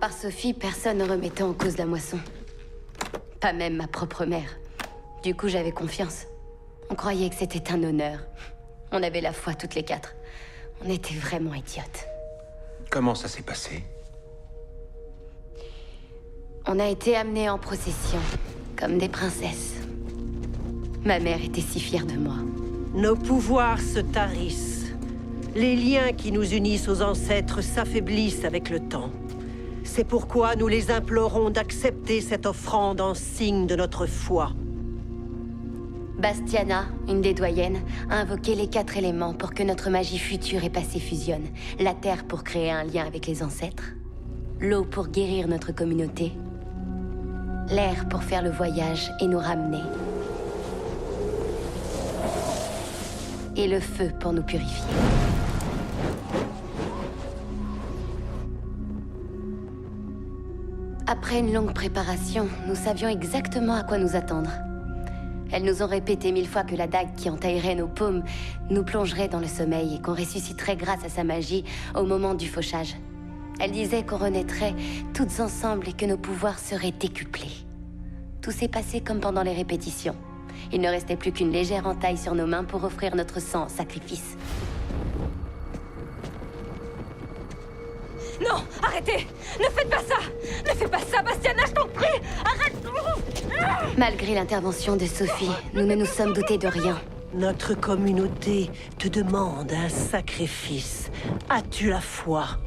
part Sophie, personne ne remettait en cause la moisson. Pas même ma propre mère. Du coup, j'avais confiance. On croyait que c'était un honneur. On avait la foi toutes les quatre. On était vraiment idiotes. Comment ça s'est passé? On a été amenés en procession, comme des princesses. Ma mère était si fière de moi. Nos pouvoirs se tarissent. Les liens qui nous unissent aux ancêtres s'affaiblissent avec le temps. C'est pourquoi nous les implorons d'accepter cette offrande en signe de notre foi. Bastiana, une des doyennes, a invoqué les 4 éléments pour que notre magie future et passée fusionne. La terre pour créer un lien avec les ancêtres, l'eau pour guérir notre communauté, l'air pour faire le voyage et nous ramener, et le feu pour nous purifier. Après une longue préparation, nous savions exactement à quoi nous attendre. Elles nous ont répété 1000 fois que la dague qui entaillerait nos paumes nous plongerait dans le sommeil et qu'on ressusciterait grâce à sa magie au moment du fauchage. Elles disaient qu'on renaîtrait toutes ensemble et que nos pouvoirs seraient décuplés. Tout s'est passé comme pendant les répétitions. Il ne restait plus qu'une légère entaille sur nos mains pour offrir notre sang en sacrifice. Non, arrêtez! Ne faites pas ça! Ne faites pas ça, Bastiana, je t'en prie! Arrête! Malgré l'intervention de Sophie, nous ne nous sommes doutés de rien. Notre communauté te demande un sacrifice. As-tu la foi?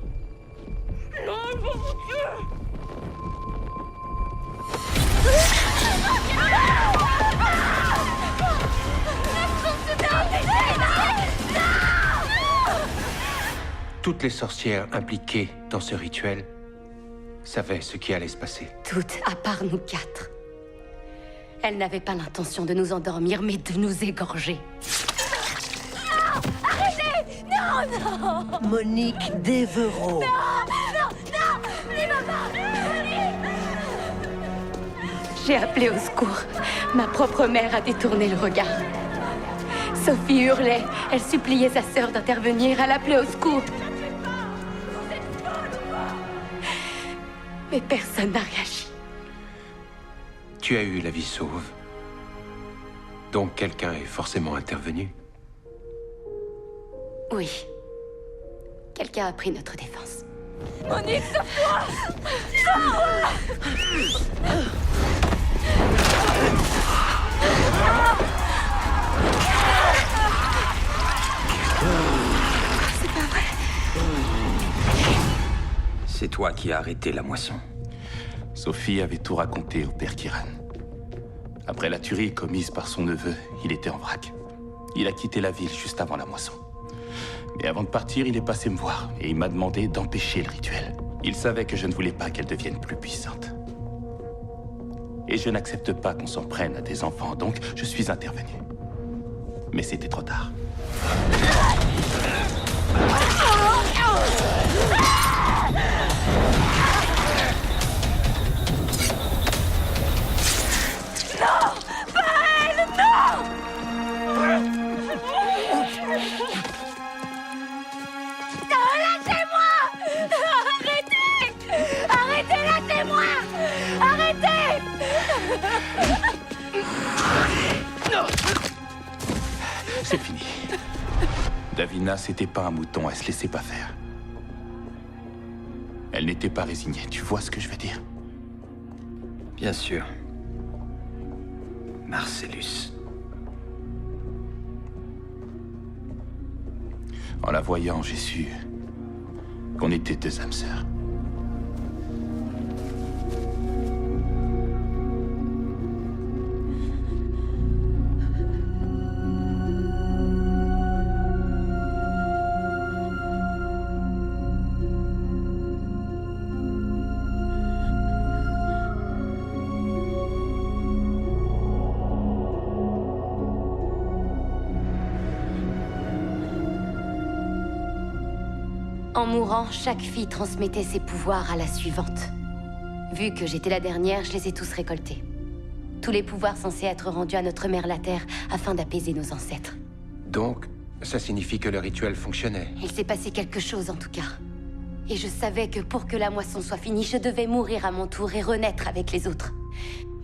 Non, mon Dieu! Toutes les sorcières impliquées dans ce rituel savaient ce qui allait se passer. Toutes, à part nous 4. Elles n'avaient pas l'intention de nous endormir, mais de nous égorger. Non! Arrêtez! Non, non! Monique Devereaux. J'ai appelé au secours. Ma propre mère a détourné le regard. Sophie hurlait. Elle suppliait sa sœur d'intervenir. Elle appelait au secours. Mais personne n'a réagi. Tu as eu la vie sauve. Donc quelqu'un est forcément intervenu. Oui. Quelqu'un a pris notre défense. Monique, sauve-toi! C'est pas vrai. C'est toi qui as arrêté la moisson. Sophie avait tout raconté au père Kiran. Après la tuerie commise par son neveu, il était en vrac. Il a quitté la ville juste avant la moisson. Mais avant de partir, il est passé me voir et il m'a demandé d'empêcher le rituel. Il savait que je ne voulais pas qu'elle devienne plus puissante. Et je n'accepte pas qu'on s'en prenne à des enfants, donc je suis intervenu. Mais c'était trop tard. Non! Pas elle! Non! Non, lâchez-moi! Arrêtez! Arrêtez, lâchez-moi! Arrêtez! C'est fini. Davina, c'était pas un mouton, elle se laissait pas faire. Elle n'était pas résignée, tu vois ce que je veux dire? Bien sûr. Marcellus. En la voyant, j'ai su qu'on était 2 âmes sœurs. En mourant, chaque fille transmettait ses pouvoirs à la suivante. Vu que j'étais la dernière, je les ai tous récoltés. Tous les pouvoirs censés être rendus à notre mère la Terre afin d'apaiser nos ancêtres. Donc, ça signifie que le rituel fonctionnait. Il s'est passé quelque chose en tout cas. Et je savais que pour que la moisson soit finie, je devais mourir à mon tour et renaître avec les autres.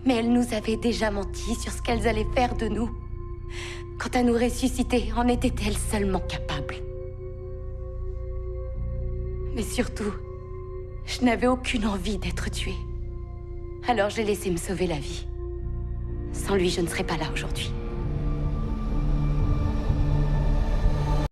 Mais elles nous avaient déjà menti sur ce qu'elles allaient faire de nous. Quant à nous ressusciter, en étaient-elles seulement capables? Mais surtout, je n'avais aucune envie d'être tuée. Alors j'ai laissé me sauver la vie. Sans lui, je ne serais pas là aujourd'hui.